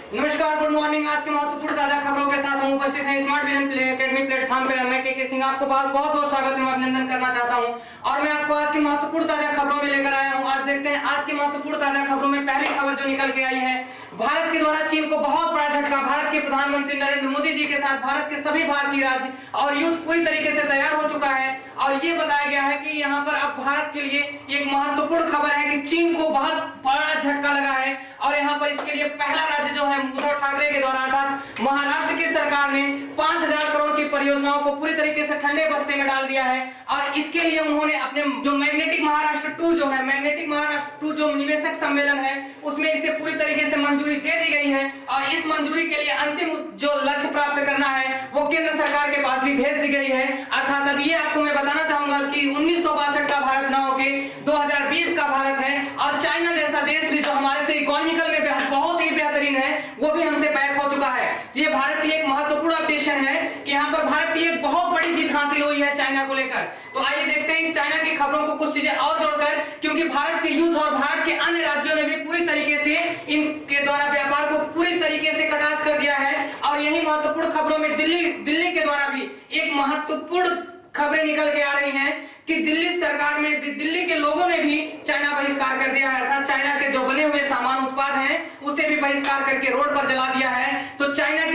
नमस्कार, good morning. आज के महत्वपूर्ण ताजा खबरों के साथ हम उपस्थित हैं स्मार्ट विजन एकेडमी प्लेटफॉर्म पर। मैं के सिंह आपको बहुत बहुत स्वागत है, अभिनंदन करना चाहता हूं और मैं आपको आज की महत्वपूर्ण ताजा खबरों में लेकर आया हूं। आज देखते हैं आज की महत्वपूर्ण ताजा खबरों में पहली खबर जो निकल के आई है, भारत के द्वारा चीन को बहुत बड़ा झटका। भारत के प्रधानमंत्री नरेंद्र मोदी जी के साथ भारत के सभी भारतीय राज्य और यूथ पूरी तरीके से तैयार हो चुका है और ये बताया गया है कि यहाँ पर अब भारत के लिए एक महत्वपूर्ण खबर है कि चीन को बहुत बड़ा झटका लगा है और यहाँ पर इसके लिए पहला राज्य जो है उद्धव ठाकरे के द्वारा अर्थात महाराष्ट्र की सरकार ने 5,000 करोड़ की परियोजनाओं को पूरी तरीके से ठंडे बस्ते में डाल दिया है और इसके लिए उन्होंने अपने जो मैग्नेटिक महाराष्ट्र 2 जो है, मैग्नेटिक महाराष्ट्र 2 जो निवेशक सम्मेलन है उसमें इसे पूरी तरीके से मंजूरी दे दी गई है और इस मंजूरी के लिए अंतिम जो लक्ष्य प्राप्त करना है वो केंद्र सरकार के पास भी भेज दी गई है। अर्थात अब ये आपको मैं बताना चाहूंगा कि 1962 का भारत ना होके 2020 का भारत है और चाइना जैसा देश भी जो हमारे से इकोनॉमिकल में बहुत ही बेहतरीन है वो भी हमसे बैक हो चुका है। ये भारत की एक महत्वपूर्ण अपडेशन है कि यहाँ पर भारत की एक बहुत बड़ी जीत हासिल हुई है चाइना को लेकर। तो आइए देखते हैं इस चाइना की खबरों को कुछ चीजें और जोड़कर, क्योंकि भारत के यूथ और भारत के अन्य राज्यों ने भी पूरी तरीके से इनके द्वारा व्यापार को पूरी तरीके से कटाक्ष कर दिया है और यही महत्वपूर्ण खबरों में दिल्ली के द्वारा भी एक महत्वपूर्ण खबरें निकल के आ रही हैं कि दिल्ली सरकार में दिल्ली के लोगों ने भी चाइना बहिष्कार कर दिया है। अर्थात चाइना के जो बने हुए सामान उत्पाद हैं उसे भी बहिष्कार करके रोड पर जला दिया है। तो चाइना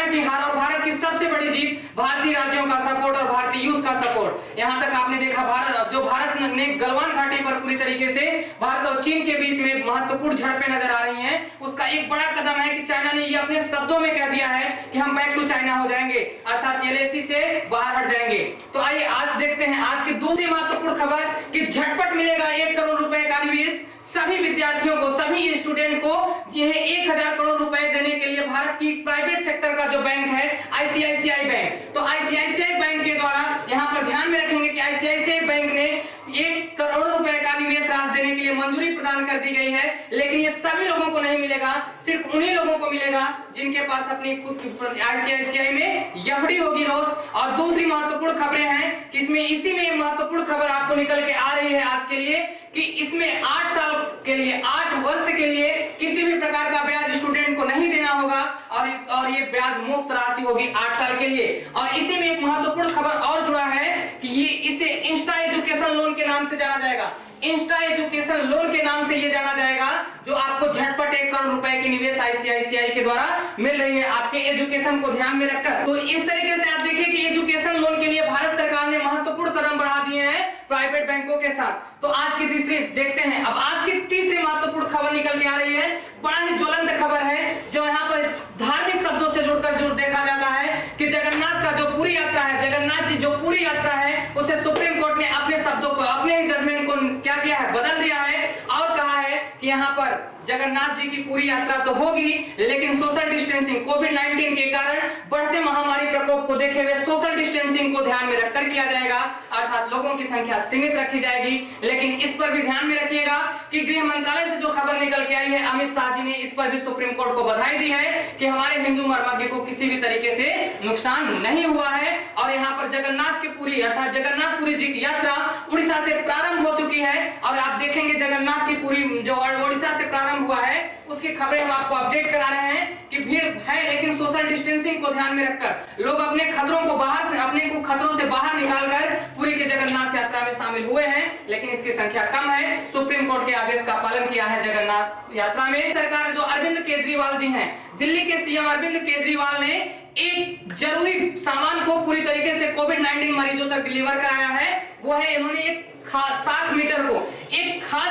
की हार और भारत की सबसे बड़ी जीत भारतीय राज्यों का सपोर्ट और भारतीय यूथ का सपोर्ट। यहाँ तक आपने देखा भारत ने गलवान घाटी पर पूरी तरीके से भारत और चीन के बीच में महत्वपूर्ण झड़पें नजर आ रही हैं। उसका एक बड़ा कदम है कि चाइना ने ये अपने शब्दों में कह दिया है कि हम बैक टू चाइना हो जाएंगे, अर्थात एलएसी से बाहर हट जाएंगे। तो आइए आज देखते हैं आज की दूसरी महत्वपूर्ण खबर कि झटपट मिलेगा 1 करोड़ रुपए का निवेश सभी विद्यार्थियों को, सभी स्टूडेंट को। यह 1,000 करोड़ रुपए देने के लिए भारत की प्राइवेट सेक्टर का जो बैंक है आईसीआईसीआई बैंक, तो आईसीआईसीआई बैंक के द्वारा यहां पर ध्यान में रखेंगे कि आईसीआईसीआई बैंक ने 1 करोड़ रुपए का निवेश राशि देने के लिए मंजूरी प्रदान कर दी गई है। लेकिन ये सभी लोगों को नहीं मिलेगा, सिर्फ उन्हीं लोगों को मिलेगा जिनके पास अपनी खुद आईसीआईसीआई में एफडी होगी दोस्त। और दूसरी महत्वपूर्ण खबरें हैं कि इसमें इसी में महत्वपूर्ण खबर आपको निकल के आ रही है आज के लिए कि इसमें 8 साल के लिए 8 वर्ष के लिए किसी भी प्रकार का ब्याज स्टूडेंट को नहीं देना होगा और ये ब्याज मुफ्त राशि होगी 8 साल के लिए। और इसी में एक महत्वपूर्ण खबर और जुड़ा है कि ये इसे इंस्टा एजुकेशन लोन के नाम से जाना जाएगा। इंस्टा एजुकेशन लोन के नाम से ये जाना जाएगा जो आपको झटपट 1 करोड़ रुपए की निवेश आईसीआईसीआई के द्वारा मिल रही है आपके एजुकेशन को ध्यान में रखकर। तो इस तरीके से आप देखिए कि एजुकेशन लोन के लिए भारत सरकार ने महत्वपूर्ण कदम बढ़ा दिए हैं प्राइवेट बैंकों के साथ। तो आज की तीसरी देखते हैं, अब आज की तीसरी महत्वपूर्ण खबर निकल के आ रही है, बड़ा ही ज्वलंत खबर है जो यहाँ पर धार्मिक शब्दों से जुड़कर जो देखा जाता है कि जगन्नाथ का जो पूरी यात्रा है, जगन्नाथ जी जो पूरी यात्रा है उसे सुप्रीम कोर्ट ने अपने शब्दों को, अपने ही जजमेंट को क्या किया है, बदल दिया है और कहा है कि यहाँ पर जगन्नाथ जी की पूरी यात्रा तो होगी लेकिन सोशल डिस्टेंसिंग कोविड-19 के कारण बढ़ते महामारी प्रकोप को देखे हुए सोशल डिस्टेंसिंग को ध्यान में रखकर किया जाएगा, अर्थात लोगों की संख्या सीमित रखी जाएगी। लेकिन इस पर भी ध्यान में रखिएगा कि गृह मंत्रालय से जो खबर निकल के आई है, अमित शाह जी ने इस पर भी सुप्रीम कोर्ट को बधाई दी है कि हमारे हिंदू मर्मज्ञ को किसी भी तरीके से नुकसान नहीं हुआ है। और यहाँ पर जगन्नाथ की पूरी अर्थात जगन्नाथपुरी जी की यात्रा उड़ीसा से प्रारंभ हो चुकी है और आप देखेंगे जगन्नाथ की पूरी जो उड़ीसा से प्रारंभ हुआ है उसकी खबरें हम आपको अपडेट करा रहे हैं कि भीड़ है लेकिन सोशल डिस्टेंसिंग को ध्यान में रखकर लोग अपने खतरों को बाहर से, अपने को खतरों से बाहर निकालकर पूरी के जगन्नाथ यात्रा में शामिल हुए हैं, लेकिन इसकी संख्या कम है। सुप्रीम कोर्ट के आदेश का पालन किया है जगन्नाथ यात्रा में। सरकार जो अरविंद केजरीवाल जी हैं, दिल्ली के सीएम अरविंद केजरीवाल ने एक जरूरी सामान को पूरी तरीके से कोविड-19 मरीजों तक डिलीवर कराया है। वो है इन्होंने एक खास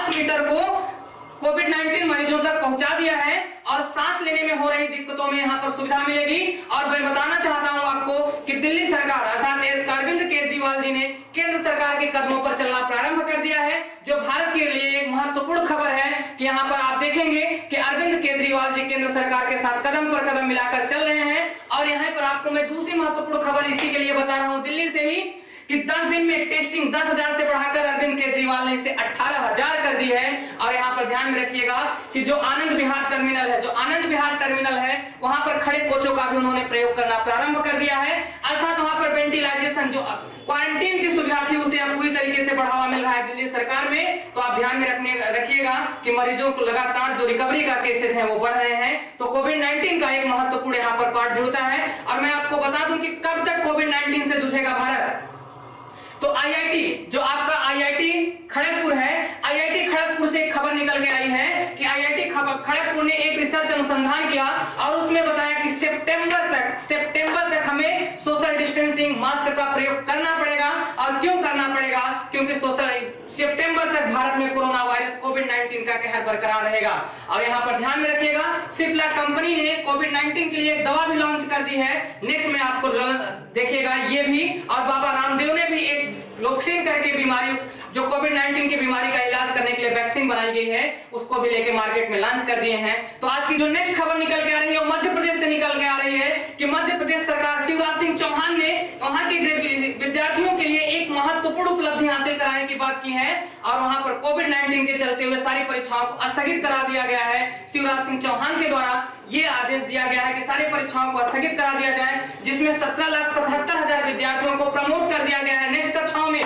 मीटर को कोविड-19 मरीजों तक पहुंचा दिया है और सांस लेने में हो रही दिक्कतों में यहाँ पर सुविधा मिलेगी। और मैं बताना चाहता हूं आपको कि दिल्ली सरकार अर्थात अरविंद केजरीवाल जी ने केंद्र सरकार के कदमों पर चलना प्रारंभ कर दिया है, जो भारत के लिए एक महत्वपूर्ण खबर है कि यहाँ पर आप देखेंगे कि अरविंद केजरीवाल जी केंद्र सरकार के साथ कदम पर कदम मिलाकर चल रहे हैं। और यहाँ पर आपको मैं दूसरी महत्वपूर्ण खबर इसी के लिए बता रहा हूँ दिल्ली से ही कि 10 दिन में टेस्टिंग 10,000 से बढ़ाकर अरविंद केजरीवाल ने इसे 18,000 कर दी है। और यहाँ पर ध्यान में रखिएगा कि जो आनंद विहार टर्मिनल है वहां पर खड़े कोचों का भी उन्होंने प्रयोग करना प्रारंभ कर दिया है। अर्थात वहां पर वेंटिलाइजेशन जो क्वारंटीन की सुविधा थी उसे अब पूरी तरीके से बढ़ावा मिल रहा है दिल्ली सरकार में। तो आप ध्यान में रखिएगा कि मरीजों को लगातार जो रिकवरी का केसेस हैं वो बढ़ रहे हैं। तो कोविड-19 का एक महत्वपूर्ण यहाँ पर पार्ट जुड़ता है। और मैं आपको बता दूं कि कब तक कोविड-19 से जूझेगा भारत। तो आईआईटी जो आपका आईआईटी खड़गपुर है, आईआईटी खड़गपुर से एक खबर निकल के आई है कि आईआईटी खड़गपुर ने एक रिसर्च अनुसंधान किया और उसमें बताया कि सितंबर तक हमें सोशल डिस्टेंसिंग मास्क का प्रयोग करना पड़ेगा। और क्यों करना पड़ेगा? क्योंकि सितंबर तक भारत में कोरोना वायरस कोविड-19 का कहर बरकरार रहेगा। और यहाँ पर ध्यान में रखिएगा, सिप्ला कंपनी ने कोविड-19 के लिए एक दवा भी लॉन्च कर दी है। नेक्स्ट में आपको देखिएगा ये भी। और बाबा रामदेव ने भी एक लोक्सेन करके बीमारी जो कोविड-19 की बीमारी का इलाज करने के लिए वैक्सीन बनाई गई है उसको भी लेके मार्केट में लॉन्च कर दिए हैं। तो आज की जो नेक्स्ट खबर निकल के आ रही है वो मध्य प्रदेश से निकल के आ रही है कि मध्य प्रदेश सरकार शिवराज सिंह चौहान ने वहां के विद्यार्थियों के लिए एक महत्वपूर्ण उपलब्धि हासिल कराने की बात की है। और वहां पर कोविड-19 के चलते हुए सारी परीक्षाओं को स्थगित करा दिया गया है। शिवराज सिंह चौहान के द्वारा ये आदेश दिया गया है कि सारी परीक्षाओं को स्थगित करा दिया जाए, जिसमें 17,77,000 विद्यार्थियों को प्रमोट कर दिया गया है नेक्स्ट कक्षाओं में।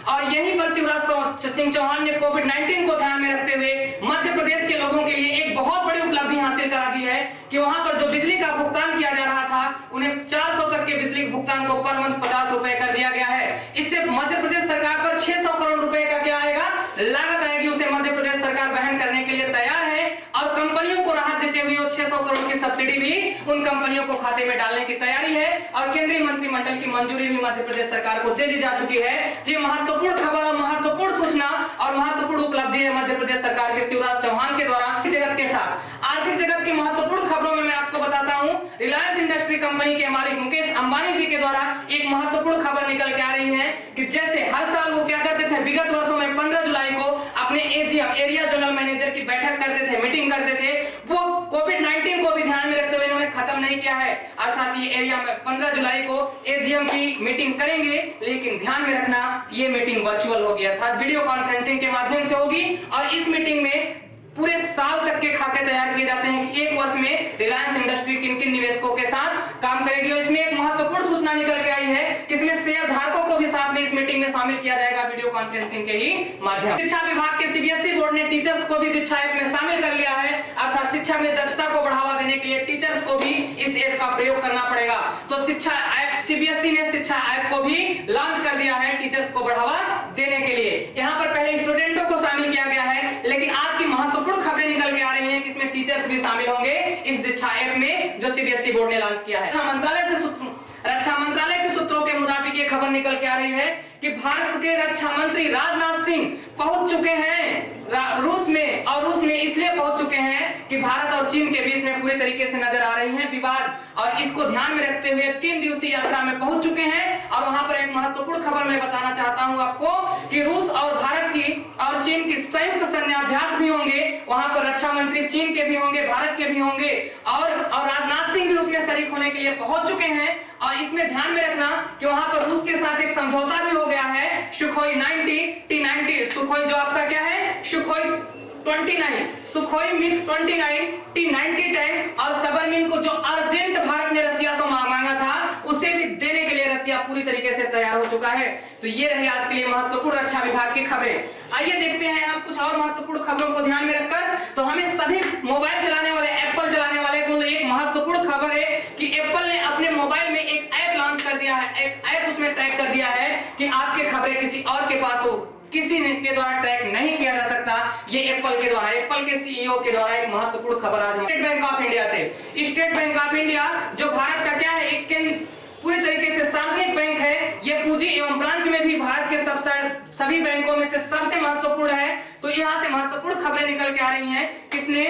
और यहीं पर शिवराज सिंह चौहान ने कोविड-19 को ध्यान में रखते हुए मध्य प्रदेश के लोगों के लिए एक बहुत बड़ी उपलब्धि हासिल करा दी है कि वहां पर जो बिजली का भुगतान किया जा रहा था उन्हें 400 तक के बिजली भुगतान को पर मंथ 50 रुपए कर दिया गया है। इससे मध्य प्रदेश सरकार पर 600 करोड़ रुपए का क्या आएगा? लागत आएगी। उसे मध्य प्रदेश सरकार वहन करने के लिए तैयार है। और कंपनियों को राहत देते हुए 600 करोड़ की सब्सिडी भी उन कंपनियों को खाते में डालने की तैयारी है। और केंद्रीय मंत्रिमंडल की मंजूरी भी मध्य प्रदेश सरकार को दे दी जा चुकी है। ये महत्वपूर्ण खबर और महत्वपूर्ण सूचना और महत्वपूर्ण उपलब्धि है मध्य प्रदेश सरकार के शिवराज चौहान के द्वारा जगत के साथ। आर्थिक जगत की महत्वपूर्ण खबरों में मैं आपको बताता हूं, रिलायंस इंडस्ट्री कंपनी के मालिक मुकेश अंबानी जी के द्वारा एक महत्वपूर्ण खबर निकल के आ रही है कि जैसे हर साल वो क्या करते थे, विगत वर्षों में 15 जुलाई को अपने एजीएम एरिया जोनल मैनेजर की बैठक करते थे, मीटिंग करते थे, वो कोविड-19 को भी ध्यान में रखते हुए इन्होंने खत्म नहीं किया है। अर्थात ये एरिया में 15 जुलाई को एजीएम की मीटिंग करेंगे, लेकिन ध्यान में रखना ये मीटिंग वर्चुअल होगी, अर्थात वीडियो कॉन्फ्रेंसिंग के माध्यम से होगी। और इस मीटिंग में पूरे साल तक के खाते तैयार किए जाते हैं कि एक वर्ष में रिलायंस इंडस्ट्री किन किन निवेशकों के साथ काम करेगी। और इसमें एक महत्वपूर्ण सूचना निकल के आई है कि इसमें शेयर धारकों को भी साथ में इस मीटिंग में शामिल किया जाएगा वीडियो कॉन्फ्रेंसिंग के ही माध्यम। शिक्षा विभाग के सीबीएसई बोर्ड ने टीचर्स को भी शिक्षा ऐप में शामिल कर लिया है। अर्थात शिक्षा में दक्षता को बढ़ावा देने के लिए टीचर्स को भी इस ऐप का प्रयोग करना पड़ेगा। तो शिक्षा ऐप सीबीएसई ने शिक्षा ऐप को भी लॉन्च कर दिया है टीचर्स को बढ़ावा देने के लिए। यहाँ पर पहले स्टूडेंटों को शामिल किया गया है, लेकिन आज की महत्वपूर्ण खबरें निकल के आ रही हैं कि इसमें टीचर्स भी शामिल होंगे इस दीक्षा ऐप में जो सीबीएसई बोर्ड ने लॉन्च किया है। रक्षा मंत्रालय के सूत्रों के मुताबिक ये खबर निकल के आ रही है कि भारत के रक्षा मंत्री राजनाथ सिंह पहुंच चुके हैं रूस में। और रूस में इसलिए पहुंच चुके हैं कि भारत और चीन के बीच में पूरी तरीके से नजर आ रही है विवाद, और इसको ध्यान में रखते हुए 3 दिवसीय यात्रा में पहुंच चुके हैं। और वहां पर एक महत्वपूर्ण खबर मैं बताना चाहता हूं आपको कि रूस और भारत की और चीन की संयुक्त सैन्याभ्यास भी होंगे। वहां पर रक्षा मंत्री चीन के भी होंगे, भारत के भी होंगे, और राजनाथ सिंह भी उसमें शरीक होने के लिए पहुंच चुके हैं। और इसमें ध्यान में रखना कि वहां पर रूस के साथ एक समझौता भी हो गया है। सुखोई 90 T-90 सुखोई जो आपका क्या है Sukhoi 29 Sukhoi MiG 29 T-90 tank और सबरमिन को जो अर्जेंट भारत ने रसिया से मांगा था उसे भी देने के लिए रसिया पूरी तरीके से तैयार हो चुका है। तो ये रही आज के लिए महत्वपूर्ण रक्षा विभाग की खबरें। आइए देखते हैं हम कुछ और महत्वपूर्ण खबरों को ध्यान में रखकर। तो हमें सभी मोबाइल चलाने वाले, एप्पल चलाने वाले को एक महत्वपूर्ण खबर है कि एप्पल ने अपने मोबाइल में एक ऐप लॉन्च कर दिया है। एक ऐप उसमें ट्रैक कर दिया है कि आपके खबरें किसी और के पास हो, किसी ने के द्वारा ट्रैक नहीं किया जा सकता। ये एप्पल के द्वारा, एप्पल के सीईओ के द्वारा एक महत्वपूर्ण खबर आज स्टेट बैंक ऑफ इंडिया से। स्टेट बैंक ऑफ इंडिया जो भारत का क्या है एक पूरी तरीके से सार्वजनिक बैंक है। ये पूंजी एवं ब्रांच में भी भारत के सभी बैंकों में से सबसे महत्वपूर्ण है। तो यहाँ से महत्वपूर्ण खबरें निकल के आ रही हैं। किसने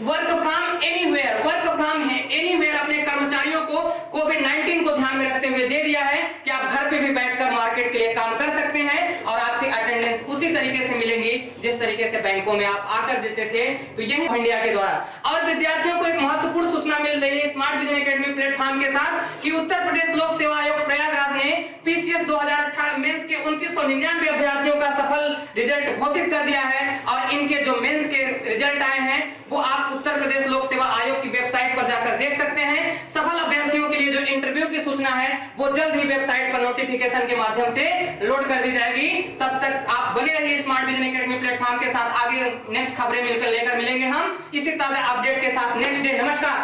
वर्क फ्रॉम एनीवेयर अपने कर्मचारियों को कोविड-19 को ध्यान में रखते हुए दे दिया है कि आप घर पे भी बैठकर मार्केट के लिए काम कर सकते हैं और आपकी अटेंडेंस उसी उसी तरीके से मिलेंगी जिस तरीके से बैंकों में आप आकर देते थे। तो यही इंडिया के द्वारा। और विद्यार्थियों को एक महत्वपूर्ण सूचना मिल रही है स्मार्ट विजन एकेडमी प्लेटफॉर्म के साथ कि उत्तर प्रदेश लोक सेवा आयोग प्रयागराज ने पीसीएस 2018 मेंस के 2999 अभ्यर्थियों का सफल रिजल्ट घोषित कर दिया है। और इनके जो मेंस के रिजल्ट आए हैं वो आप उत्तर प्रदेश लोक सेवा आयोग की वेबसाइट पर जाकर देख सकते हैं। सफल अभ्यर्थियों के लिए जो इंटरव्यू की सूचना है वो जल्द ही वेबसाइट पर नोटिफिकेशन के माध्यम से लोड कर दी जाएगी। तब तक आप बने रहिए स्मार्ट विजन एकेडमी प्लेटफॉर्म के साथ। आगे नेक्स्ट खबरें मिलकर लेकर मिलेंगे हम इसी ताजा अपडेट के साथ नेक्स्ट डे। नमस्कार।